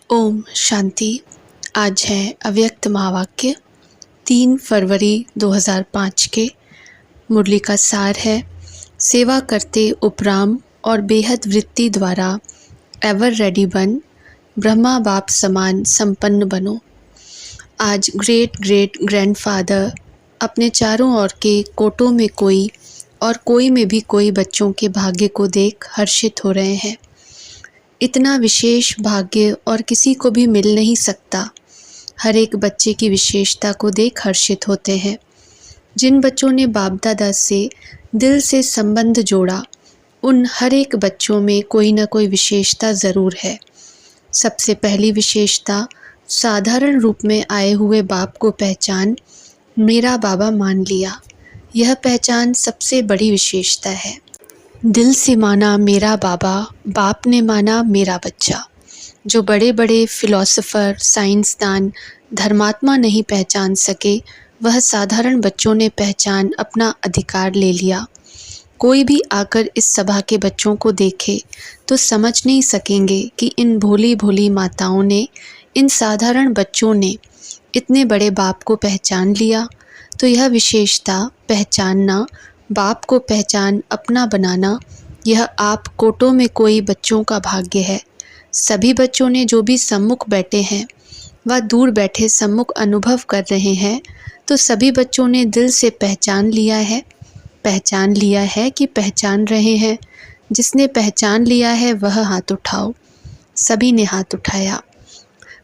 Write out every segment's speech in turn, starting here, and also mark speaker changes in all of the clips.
Speaker 1: ओम शांति। आज है अव्यक्त महावाक्य 3 फरवरी 2005 के। मुरली का सार है, सेवा करते उपराम और बेहद वृत्ति द्वारा एवर रेडी बन, ब्रह्मा बाप समान संपन्न बनो। आज ग्रेट ग्रेट ग्रैंडफादर अपने चारों ओर के कोटों में कोई और कोई में भी कोई बच्चों के भाग्य को देख हर्षित हो रहे हैं। इतना विशेष भाग्य और किसी को भी मिल नहीं सकता। हर एक बच्चे की विशेषता को देख हर्षित होते हैं। जिन बच्चों ने बाप दादा से दिल से संबंध जोड़ा, उन हर एक बच्चों में कोई ना कोई विशेषता ज़रूर है। सबसे पहली विशेषता, साधारण रूप में आए हुए बाप को पहचान मेरा बाबा मान लिया। यह पहचान सबसे बड़ी विशेषता है। दिल से माना मेरा बाबा, बाप ने माना मेरा बच्चा। जो बड़े बड़े फिलोसोफर, साइंसदान, धर्मात्मा नहीं पहचान सके, वह साधारण बच्चों ने पहचान अपना अधिकार ले लिया। कोई भी आकर इस सभा के बच्चों को देखे तो समझ नहीं सकेंगे कि इन भोली भोली माताओं ने, इन साधारण बच्चों ने इतने बड़े बाप को पहचान लिया। तो यह विशेषता, पहचानना, बाप को पहचान अपना बनाना, यह आप कोटों में कोई बच्चों का भाग्य है। सभी बच्चों ने जो भी सम्मुख बैठे हैं व दूर बैठे सम्मुख अनुभव कर रहे हैं, तो सभी बच्चों ने दिल से पहचान लिया है। पहचान लिया है कि पहचान रहे हैं। जिसने पहचान लिया है वह हाथ उठाओ। सभी ने हाथ उठाया।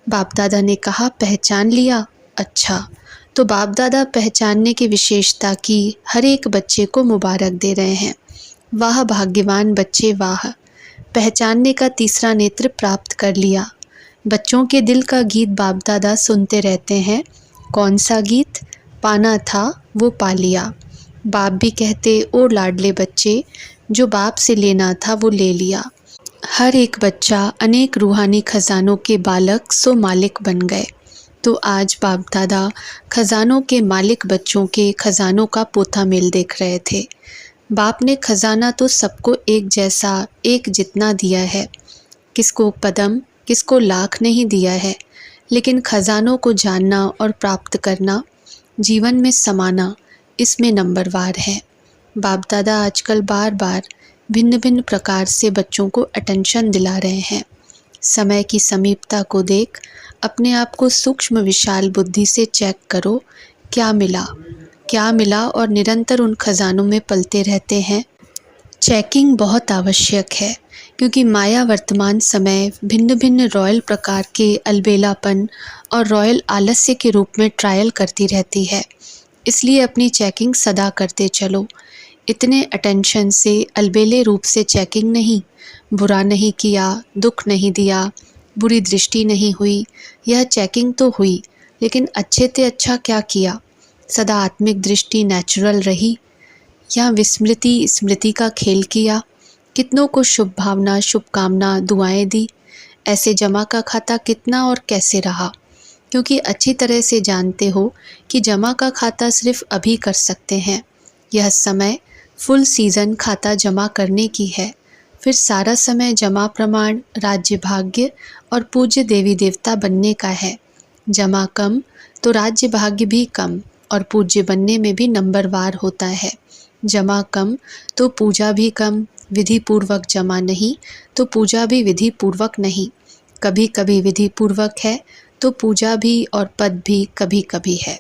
Speaker 1: बाप दादा ने कहा पहचान लिया, अच्छा। तो बाप दादा पहचानने की विशेषता की हर एक बच्चे को मुबारक दे रहे हैं। वाह भाग्यवान बच्चे वाह, पहचानने का तीसरा नेत्र प्राप्त कर लिया। बच्चों के दिल का गीत बाप दादा सुनते रहते हैं। कौन सा गीत? पाना था वो पा लिया। बाप भी कहते, ओ लाडले बच्चे, जो बाप से लेना था वो ले लिया। हर एक बच्चा अनेक रूहानी खजानों के बालक सो मालिक बन गए। तो आज बाप दादा खजानों के मालिक बच्चों के खजानों का पोथा मेल देख रहे थे। बाप ने खजाना तो सबको एक जैसा, एक जितना दिया है। किसको पदम, किसको लाख नहीं दिया है, लेकिन खजानों को जानना और प्राप्त करना, जीवन में समाना, इसमें नंबरवार है। बाप दादा आजकल बार बार भिन्न भिन्न प्रकार से बच्चों को अटेंशन दिला रहे हैं। समय की समीपता को देख अपने आप को सूक्ष्म विशाल बुद्धि से चेक करो, क्या मिला, क्या मिला, और निरंतर उन खजानों में पलते रहते हैं। चेकिंग बहुत आवश्यक है, क्योंकि माया वर्तमान समय भिन्न भिन्न रॉयल प्रकार के अलबेलापन और रॉयल आलस्य के रूप में ट्रायल करती रहती है। इसलिए अपनी चेकिंग सदा करते चलो। इतने अटेंशन से अलबेले रूप से चेकिंग नहीं। बुरा नहीं किया, दुख नहीं दिया, बुरी दृष्टि नहीं हुई, यह चेकिंग तो हुई, लेकिन अच्छे से अच्छा क्या किया? सदा आत्मिक दृष्टि नेचुरल रही या विस्मृति स्मृति का खेल किया? कितनों को शुभ भावना, शुभकामना, दुआएं दी? ऐसे जमा का खाता कितना और कैसे रहा? क्योंकि अच्छी तरह से जानते हो कि जमा का खाता सिर्फ अभी कर सकते हैं। यह समय फुल सीजन खाता जमा करने की है। फिर सारा समय जमा प्रमाण, राज्य भाग्य और पूज्य देवी देवता बनने का है। जमा कम तो राज्य भाग्य भी कम और पूज्य बनने में भी नंबरवार होता है। जमा कम तो पूजा भी कम, विधि पूर्वक जमा नहीं तो पूजा भी विधि पूर्वक नहीं। कभी कभी विधि पूर्वक है तो पूजा भी और पद भी कभी कभी है।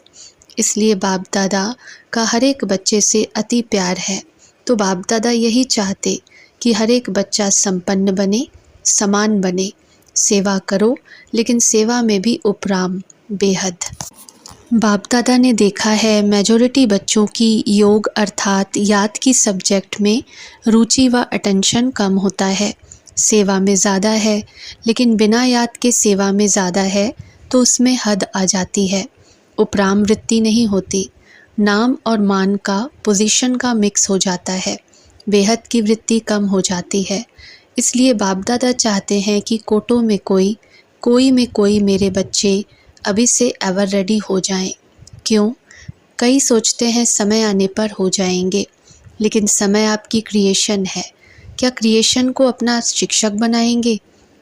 Speaker 1: इसलिए बाप दादा का हर एक बच्चे से अति प्यार है। तो बाप दादा यही चाहते कि हर एक बच्चा संपन्न बने, समान बने। सेवा करो, लेकिन सेवा में भी उपराम, बेहद। बाप दादा ने देखा है मेजॉरिटी बच्चों की योग अर्थात याद की सब्जेक्ट में रुचि व अटेंशन कम होता है। सेवा में ज़्यादा है, लेकिन बिना याद के सेवा में ज़्यादा है तो उसमें हद आ जाती है। उपराम वृत्ति नहीं होती। नाम और मान का, पोजीशन का मिक्स हो जाता है। बेहद की वृत्ति कम हो जाती है। इसलिए बाप दादा चाहते हैं कि कोटों में कोई, कोई में कोई मेरे बच्चे अभी से एवर रेडी हो जाएं। क्यों? कई सोचते हैं समय आने पर हो जाएंगे, लेकिन समय आपकी क्रिएशन है। क्या क्रिएशन को अपना शिक्षक बनाएंगे?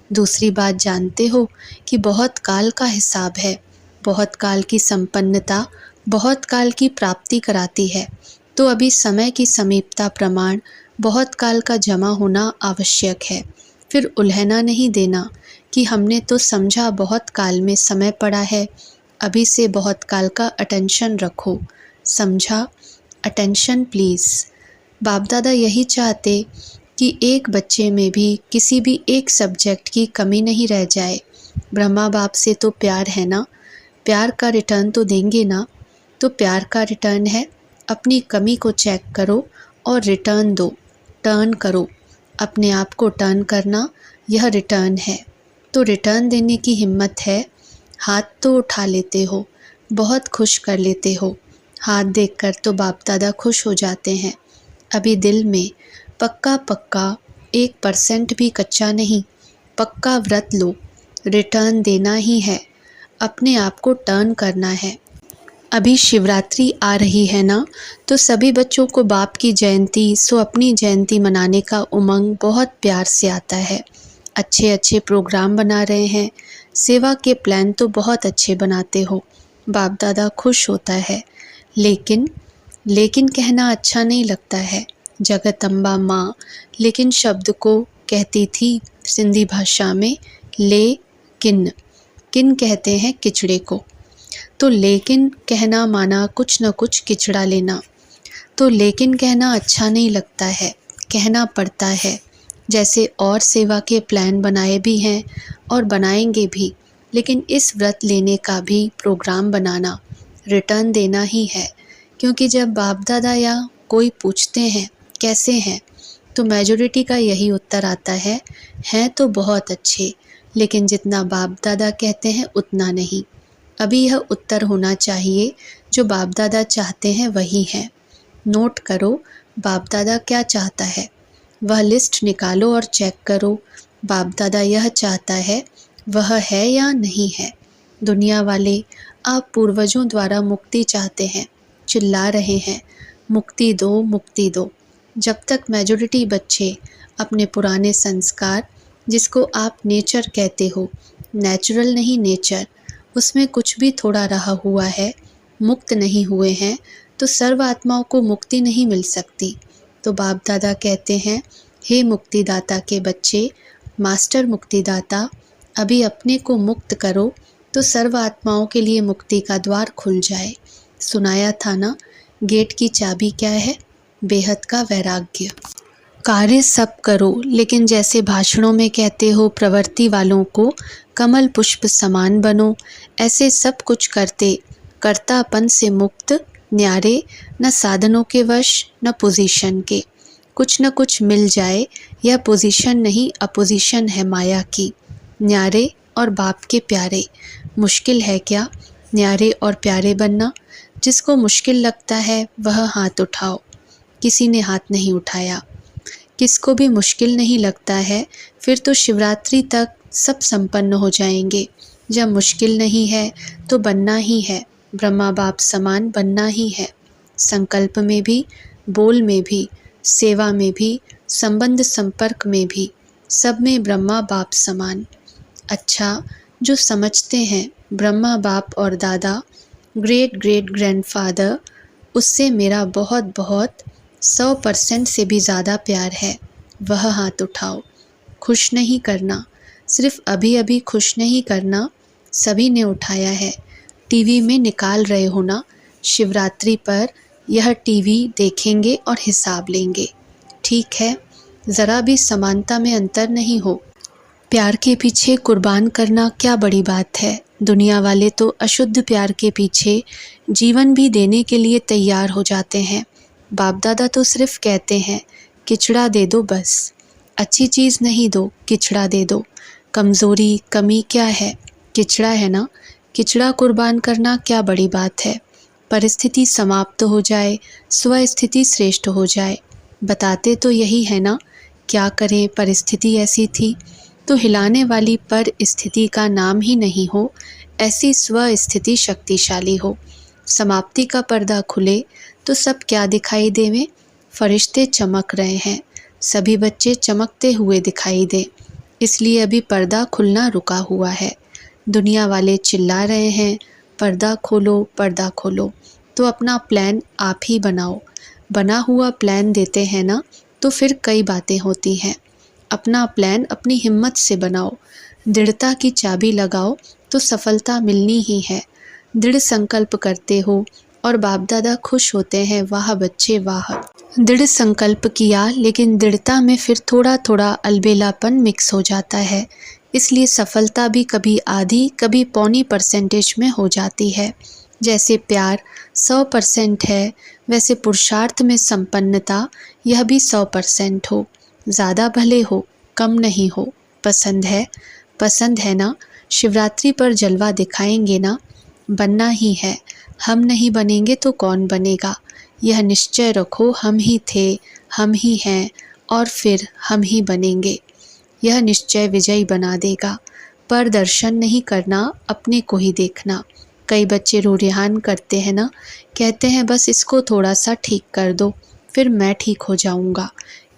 Speaker 1: दूसरी बात जानते हो कि बहुत काल का हिसाब है, बहुत काल की संपन्नता बहुत काल की प्राप्ति कराती है। तो अभी समय की समीपता प्रमाण बहुत काल का जमा होना आवश्यक है। फिर उल्हना नहीं देना कि हमने तो समझा बहुत काल में समय पड़ा है, अभी से बहुत काल का अटेंशन रखो। समझा? Attention please. बाप दादा यही चाहते कि एक बच्चे में भी किसी भी एक सब्जेक्ट की कमी नहीं रह जाए। ब्रह्मा बाप से तो प्यार है ना, प्यार का रिटर्न तो देंगे ना। तो प्यार का रिटर्न है अपनी कमी को चेक करो और रिटर्न दो। टर्न करो, अपने आप को टर्न करना यह रिटर्न है। तो रिटर्न देने की हिम्मत है? हाथ तो उठा लेते हो, बहुत खुश कर लेते हो। हाथ देखकर तो बाप दादा खुश हो जाते हैं। अभी दिल में पक्का पक्का 1% भी कच्चा नहीं, पक्का व्रत लो। रिटर्न देना ही है, अपने आप को टर्न करना है। अभी शिवरात्रि आ रही है ना, तो सभी बच्चों को बाप की जयंती सो अपनी जयंती मनाने का उमंग बहुत प्यार से आता है। अच्छे अच्छे प्रोग्राम बना रहे हैं, सेवा के प्लान तो बहुत अच्छे बनाते हो। बाप दादा खुश होता है। लेकिन लेकिन कहना अच्छा नहीं लगता है। जगदम्बा माँ लेकिन शब्द को कहती थी सिंधी भाषा में लेकिन। किन कहते हैं किचड़े को। तो लेकिन कहना माना कुछ न कुछ किचड़ा लेना। तो लेकिन कहना अच्छा नहीं लगता है, कहना पड़ता है। जैसे और सेवा के प्लान बनाए भी हैं और बनाएंगे भी, लेकिन इस व्रत लेने का भी प्रोग्राम बनाना, रिटर्न देना ही है। क्योंकि जब बाप दादा या कोई पूछते हैं कैसे हैं, तो मेजॉरिटी का यही उत्तर आता है, हैं तो बहुत अच्छे, लेकिन जितना बाप दादा कहते हैं उतना नहीं। अभी यह उत्तर होना चाहिए जो बाप दादा चाहते हैं वही है। नोट करो बाप दादा क्या चाहता है, वह लिस्ट निकालो और चेक करो बाप दादा यह चाहता है वह है या नहीं है। दुनिया वाले आप पूर्वजों द्वारा मुक्ति चाहते हैं, चिल्ला रहे हैं मुक्ति दो मुक्ति दो। जब तक मेजॉरिटी बच्चे अपने पुराने संस्कार, जिसको आप नेचर कहते हो, नेचुरल नहीं नेचर, उसमें कुछ भी थोड़ा रहा हुआ है, मुक्त नहीं हुए हैं, तो सर्व आत्माओं को मुक्ति नहीं मिल सकती। तो बाप दादा कहते हैं, हे मुक्तिदाता के बच्चे, मास्टर मुक्तिदाता, अभी अपने को मुक्त करो तो सर्व आत्माओं के लिए मुक्ति का द्वार खुल जाए। सुनाया था ना, गेट की चाबी क्या है? बेहद का वैराग्य। कार्य सब करो, लेकिन जैसे भाषणों में कहते हो प्रवृत्ति वालों को कमल पुष्प समान बनो, ऐसे सब कुछ करते कर्तापन से मुक्त, न्यारे, न साधनों के वश न पोजीशन के। कुछ न कुछ मिल जाए, यह पोजीशन नहीं अपोजिशन है माया की। न्यारे और बाप के प्यारे, मुश्किल है क्या न्यारे और प्यारे बनना? जिसको मुश्किल लगता है वह हाथ उठाओ। किसी ने हाथ नहीं उठाया। किसको भी मुश्किल नहीं लगता है, फिर तो शिवरात्रि तक सब संपन्न हो जाएंगे। जब मुश्किल नहीं है तो बनना ही है, ब्रह्मा बाप समान बनना ही है। संकल्प में भी, बोल में भी, सेवा में भी, संबंध संपर्क में भी, सब में ब्रह्मा बाप समान। अच्छा, जो समझते हैं ब्रह्मा बाप और दादा, ग्रेट ग्रेट ग्रैंडफादर, उससे मेरा बहुत बहुत 100% से भी ज़्यादा प्यार है, वह हाथ उठाओ। खुश नहीं करना, सिर्फ अभी अभी खुश नहीं करना, सभी ने उठाया है। टीवी में निकाल रहे हो ना, शिवरात्रि पर यह टीवी देखेंगे और हिसाब लेंगे। ठीक है, ज़रा भी समानता में अंतर नहीं हो। प्यार के पीछे कुर्बान करना क्या बड़ी बात है। दुनिया वाले तो अशुद्ध प्यार के पीछे जीवन भी देने के लिए तैयार हो जाते हैं। बाप दादा तो सिर्फ कहते हैं किचड़ा दे दो बस, अच्छी चीज़ नहीं दो, किचड़ा दे दो। कमज़ोरी कमी क्या है? किचड़ा है ना। किचड़ा कुर्बान करना क्या बड़ी बात है। परिस्थिति समाप्त हो जाए, स्वस्थिति श्रेष्ठ हो जाए, बताते तो यही है ना। क्या करें, परिस्थिति ऐसी थी। तो हिलाने वाली परिस्थिति का नाम ही नहीं हो, ऐसी स्वस्थिति शक्तिशाली हो। समाप्ति का पर्दा खुले तो सब क्या दिखाई देवे? फरिश्ते चमक रहे हैं, सभी बच्चे चमकते हुए दिखाई दे। इसलिए अभी पर्दा खुलना रुका हुआ है। दुनिया वाले चिल्ला रहे हैं, पर्दा खोलो, पर्दा खोलो। तो अपना प्लान आप ही बनाओ। बना हुआ प्लान देते हैं ना, तो फिर कई बातें होती हैं। अपना प्लान अपनी हिम्मत से बनाओ, दृढ़ता की चाबी लगाओ, तो सफलता मिलनी ही है। दृढ़ संकल्प करते हो और बाप दादा खुश होते हैं, वाह बच्चे वाह। दृढ़ संकल्प किया, लेकिन दृढ़ता में फिर थोड़ा थोड़ा अलबेलापन मिक्स हो जाता है। इसलिए सफलता भी कभी आधी कभी पौनी परसेंटेज में हो जाती है। जैसे प्यार 100% है, वैसे पुरुषार्थ में संपन्नता यह भी 100% हो। ज़्यादा भले हो, कम नहीं हो। पसंद है? पसंद है ना? शिवरात्रि पर जलवा दिखाएंगे ना? बनना ही है। हम नहीं बनेंगे तो कौन बनेगा? यह निश्चय रखो, हम ही थे, हम ही हैं और फिर हम ही बनेंगे। यह निश्चय विजयी बना देगा। पर दर्शन नहीं करना, अपने को ही देखना। कई बच्चे रूरिहान करते हैं ना, कहते हैं बस इसको थोड़ा सा ठीक कर दो, फिर मैं ठीक हो जाऊंगा।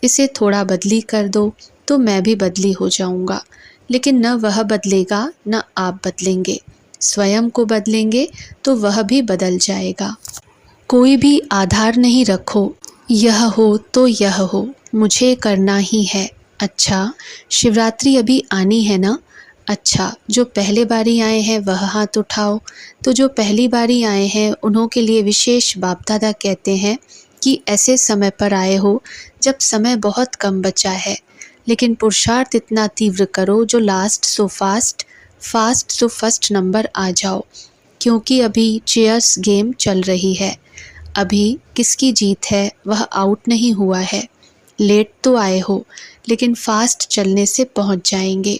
Speaker 1: इसे थोड़ा बदली कर दो, तो मैं भी बदली हो जाऊंगा। लेकिन न वह बदलेगा, न आप बदलेंगे। स्वयं को बदलेंगे तो वह भी बदल जाएगा। कोई भी आधार नहीं रखो, यह हो तो यह हो, मुझे करना ही है। अच्छा, शिवरात्रि अभी आनी है ना? अच्छा, जो पहले बारी आए हैं वह हाथ उठाओ। तो जो पहली बारी आए हैं उन्हों के लिए विशेष बाप दादा कहते हैं कि ऐसे समय पर आए हो जब समय बहुत कम बचा है, लेकिन पुरुषार्थ इतना तीव्र करो जो last so fast, fast so first number आ जाओ। क्योंकि अभी चेयर्स गेम चल रही है। अभी किसकी जीत है वह आउट नहीं हुआ है। लेट तो आए हो, लेकिन फास्ट चलने से पहुंच जाएंगे।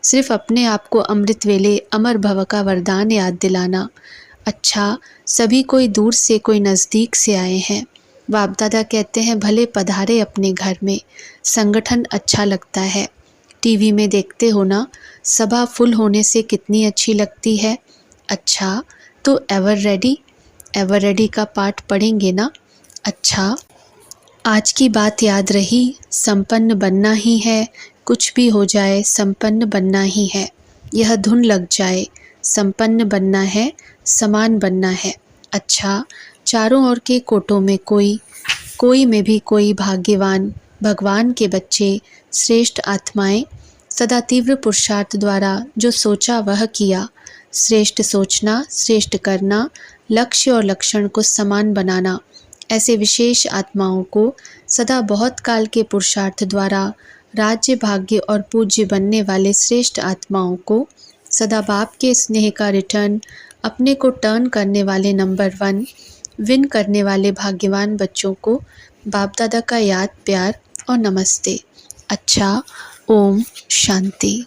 Speaker 1: सिर्फ अपने आप को अमृत वेले अमर भव का वरदान याद दिलाना। अच्छा, सभी कोई दूर से कोई नज़दीक से आए हैं। बाप दादा कहते हैं भले पधारे अपने घर में, संगठन अच्छा लगता है। टीवी में देखते हो ना, सभा फुल होने से कितनी अच्छी लगती है। अच्छा, तो एवर रेडी, एवर रेडी का पाठ पढ़ेंगे ना? अच्छा, आज की बात याद रही, संपन्न बनना ही है। कुछ भी हो जाए संपन्न बनना ही है। यह धुन लग जाए, संपन्न बनना है, समान बनना है। अच्छा, चारों ओर के कोटों में कोई, कोई में भी कोई भाग्यवान, भगवान के बच्चे, श्रेष्ठ आत्माएं, सदा तीव्र पुरुषार्थ द्वारा जो सोचा वह किया। श्रेष्ठ सोचना, श्रेष्ठ करना, लक्ष्य और लक्षण को समान बनाना। ऐसे विशेष आत्माओं को सदा बहुत काल के पुरुषार्थ द्वारा राज्य, भाग्य और पूज्य बनने वाले श्रेष्ठ आत्माओं को सदा बाप के स्नेह का रिटर्न, अपने को टर्न करने वाले नंबर 1 विन करने वाले भाग्यवान बच्चों को बाप दादा का याद, प्यार और नमस्ते। अच्छा, ओम शांति।